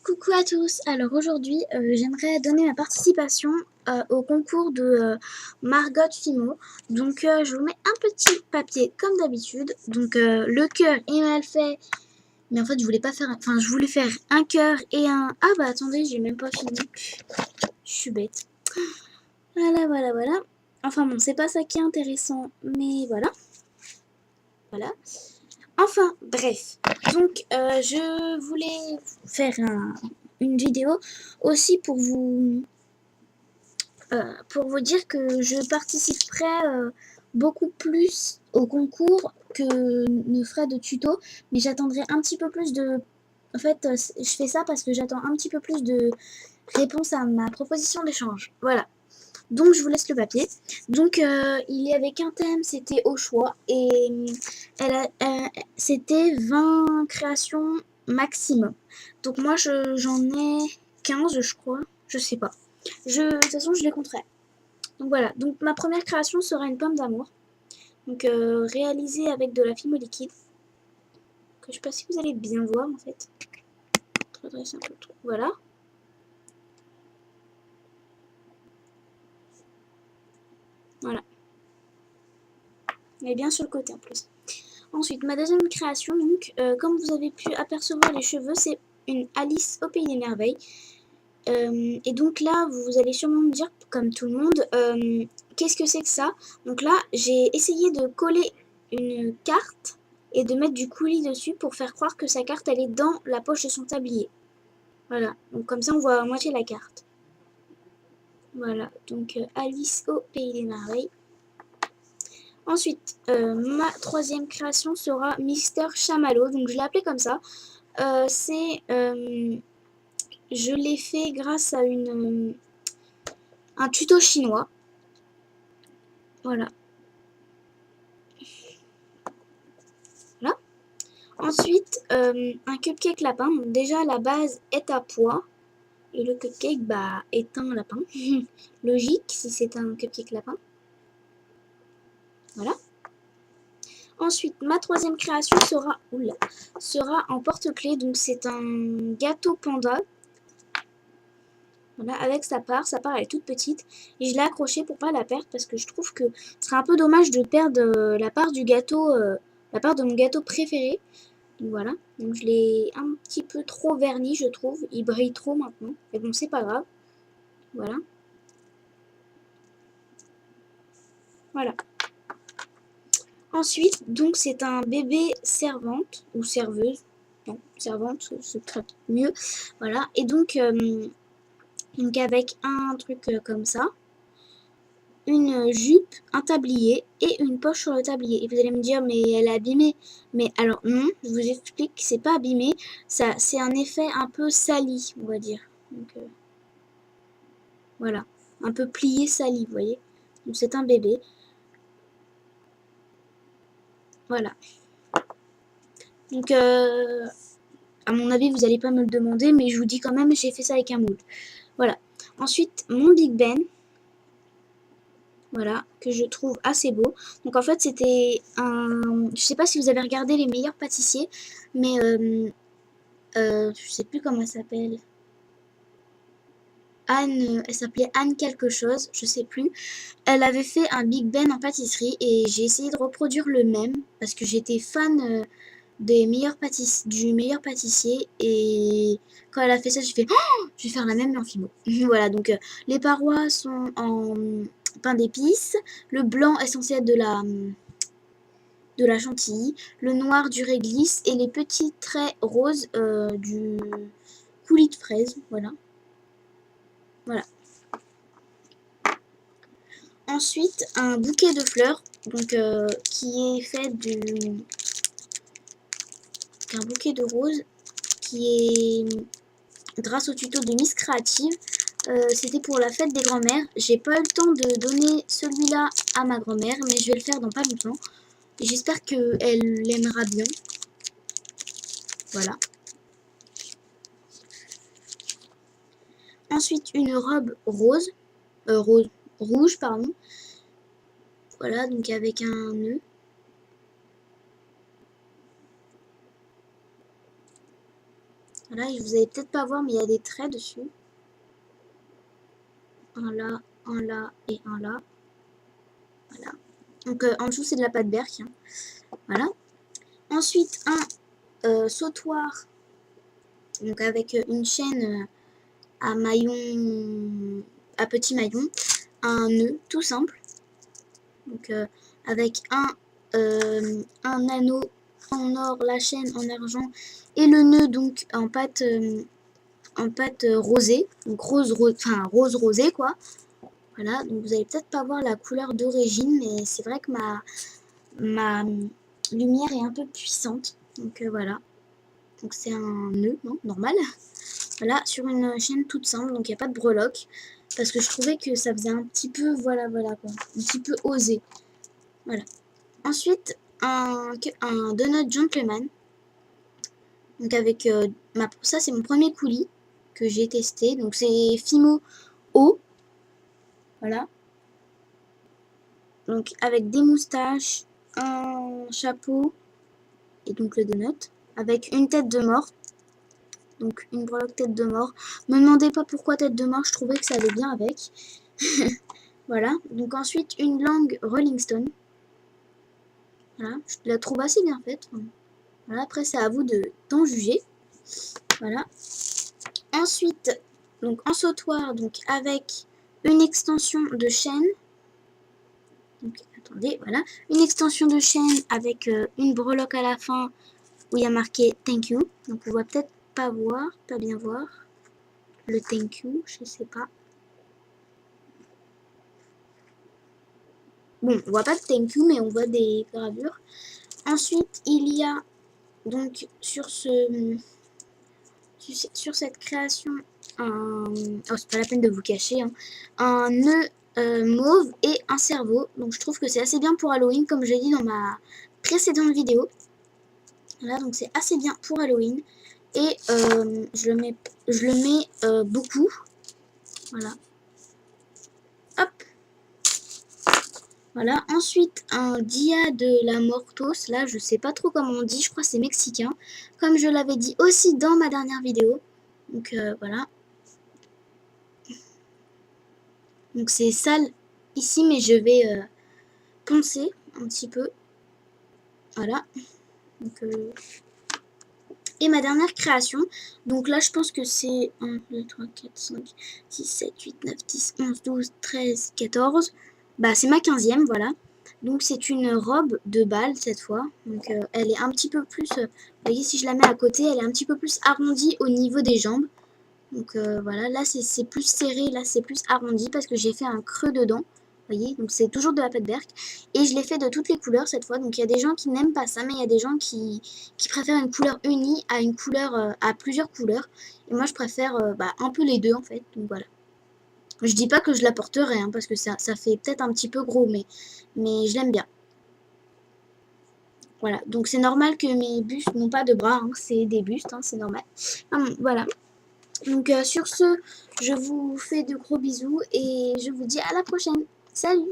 Coucou à tous. Alors aujourd'hui, j'aimerais donner ma participation au concours de Margot Fimo. Donc je vous mets un petit papier comme d'habitude. Donc le cœur est mal fait, mais en fait je voulais pas faire. Enfin, je voulais faire un cœur et un. Ah bah attendez, j'ai même pas fini. Je suis bête. Voilà. Enfin bon, c'est pas ça qui est intéressant, mais voilà. Enfin, bref. Donc, je voulais faire une vidéo aussi pour vous dire que je participerai beaucoup plus au concours que ne ferai de tuto, mais j'attendrai un petit peu plus de... En fait, je fais ça parce que j'attends un petit peu plus de réponses à ma proposition d'échange. Voilà. Donc je vous laisse le papier. Donc il y avait qu'un thème, c'était au choix. Et c'était 20 créations maximum. Donc moi j'en ai 15 je crois. Je sais pas. De toute façon je les compterai. Donc voilà. Donc ma première création sera une pomme d'amour. Donc réalisée avec de la fimo liquide. Que je sais pas si vous allez bien voir en fait. Redresser un peu le truc. Voilà. Voilà. Elle est bien sur le côté en plus. Ensuite, ma deuxième création, donc, comme vous avez pu apercevoir les cheveux, c'est une Alice au Pays des Merveilles. Et donc là, vous allez sûrement me dire, comme tout le monde, qu'est-ce que c'est que ça? Donc là, j'ai essayé de coller une carte et de mettre du coulis dessus pour faire croire que sa carte, elle est dans la poche de son tablier. Voilà, donc comme ça, on voit à moitié la carte. Voilà, donc Alice au Pays des Merveilles. Ensuite, ma troisième création sera Mister Chamallow, donc je l'ai appelé comme ça. Je l'ai fait grâce à un tuto chinois. Voilà. Là. Ensuite, un cupcake lapin. Donc déjà, la base est à pois. Et le cupcake est un lapin. Logique, si c'est un cupcake lapin. Voilà. Ensuite, ma troisième création sera en porte-clés. Donc c'est un gâteau panda. Voilà, avec sa part elle est toute petite et je l'ai accrochée pour pas la perdre parce que je trouve que ce serait un peu dommage de perdre la part du gâteau, la part de mon gâteau préféré. Donc voilà, donc je l'ai un petit peu trop verni je trouve, il brille trop maintenant, mais bon c'est pas grave, voilà. Voilà. Ensuite, donc c'est un bébé servante ou serveuse, non servante c'est très mieux, voilà. Et donc avec un truc comme ça. Une jupe, un tablier et une poche sur le tablier. Et vous allez me dire, mais elle est abîmée. Mais alors non, je vous explique que c'est pas abîmé. Ça, c'est un effet un peu sali, on va dire. Donc voilà, un peu plié, sali, vous voyez. Donc c'est un bébé. Voilà. Donc à mon avis, vous n'allez pas me le demander, mais je vous dis quand même, j'ai fait ça avec un moule. Voilà. Ensuite, mon Big Ben. Voilà, que je trouve assez beau. Donc en fait, c'était un... Je sais pas si vous avez regardé Les Meilleurs Pâtissiers, mais je sais plus comment elle s'appelle. Anne, elle s'appelait Anne quelque chose, je sais plus. Elle avait fait un Big Ben en pâtisserie et j'ai essayé de reproduire le même parce que j'étais fan du meilleur pâtissier et quand elle a fait ça, j'ai fait oh, je vais faire la même mais en fimo. Voilà, donc les parois sont en pain d'épices, le blanc est censé être de la chantilly, le noir du réglisse et les petits traits roses du coulis de fraise, voilà. Voilà. Ensuite, un bouquet de fleurs, donc qui est fait d'un bouquet de roses, qui est grâce au tuto de Miss Créative. C'était pour la fête des grands-mères. J'ai pas eu le temps de donner celui-là à ma grand-mère, mais je vais le faire dans pas longtemps. J'espère qu'elle l'aimera bien. Voilà. Ensuite, une robe rouge, pardon. Voilà, donc avec un nœud. Voilà, vous allez peut-être pas voir, mais il y a des traits dessus. Un là et un là. Voilà. Donc en dessous, c'est de la pâte berk. Hein. Voilà. Ensuite, un sautoir. Donc avec une chaîne à maillon, à petit maillon. Un nœud, tout simple. Donc avec un anneau en or, la chaîne en argent et le nœud donc en pâte rosée, donc rose rosé quoi. Voilà, donc vous allez peut-être pas voir la couleur d'origine, mais c'est vrai que ma lumière est un peu puissante. Donc voilà, donc c'est un nœud, non, normal. Voilà, sur une chaîne toute simple, donc il n'y a pas de breloque, parce que je trouvais que ça faisait un petit peu, voilà quoi, un petit peu osé. Voilà. Ensuite, un donut gentleman. Donc avec ça c'est mon premier coulis que j'ai testé. Donc c'est Fimo haut. Voilà. Donc avec des moustaches, un chapeau et donc le donut. Avec une tête de mort. Donc une breloque tête de mort. Me demandez pas pourquoi tête de mort, je trouvais que ça allait bien avec. Voilà. Donc ensuite une langue Rolling Stone. Voilà. Je la trouve assez bien faite. Voilà. Après c'est à vous d'en juger. Voilà. Ensuite, donc en sautoir, donc avec une extension de chaîne. Donc attendez, voilà. Une extension de chaîne avec une breloque à la fin où il y a marqué thank you. Donc on va peut-être pas bien voir le thank you, je sais pas. Bon, on voit pas de thank you, mais on voit des gravures. Ensuite, il y a donc sur cette création c'est pas la peine de vous cacher, hein, un nœud mauve et un cerveau. Donc je trouve que c'est assez bien pour Halloween, comme je l'ai dit dans ma précédente vidéo. Voilà, donc c'est assez bien pour Halloween. Et je le mets beaucoup. Voilà. Hop. Voilà. Ensuite, un Dia de la Mortos. Là, je sais pas trop comment on dit. Je crois que c'est mexicain. Comme je l'avais dit aussi dans ma dernière vidéo. Donc voilà. Donc c'est sale ici, mais je vais poncer un petit peu. Voilà. Donc, et ma dernière création. Donc là, je pense que c'est 1, 2, 3, 4, 5, 6, 7, 8, 9, 10, 11, 12, 13, 14. Bah, c'est ma 15e, voilà. Donc c'est une robe de bal cette fois. Donc elle est un petit peu plus... vous voyez, si je la mets à côté, elle est un petit peu plus arrondie au niveau des jambes. Donc voilà, là c'est plus serré, là c'est plus arrondi parce que j'ai fait un creux dedans. Vous voyez, donc c'est toujours de la pâte berk. Et je l'ai fait de toutes les couleurs cette fois. Donc il y a des gens qui n'aiment pas ça, mais il y a des gens qui préfèrent une couleur unie à une couleur à plusieurs couleurs. Et moi je préfère un peu les deux en fait. Donc voilà. Je dis pas que je la porterai, hein, parce que ça fait peut-être un petit peu gros, mais je l'aime bien. Voilà, donc c'est normal que mes bustes n'ont pas de bras, hein, c'est des bustes, hein, c'est normal. Voilà. Donc sur ce, je vous fais de gros bisous et je vous dis à la prochaine. Salut!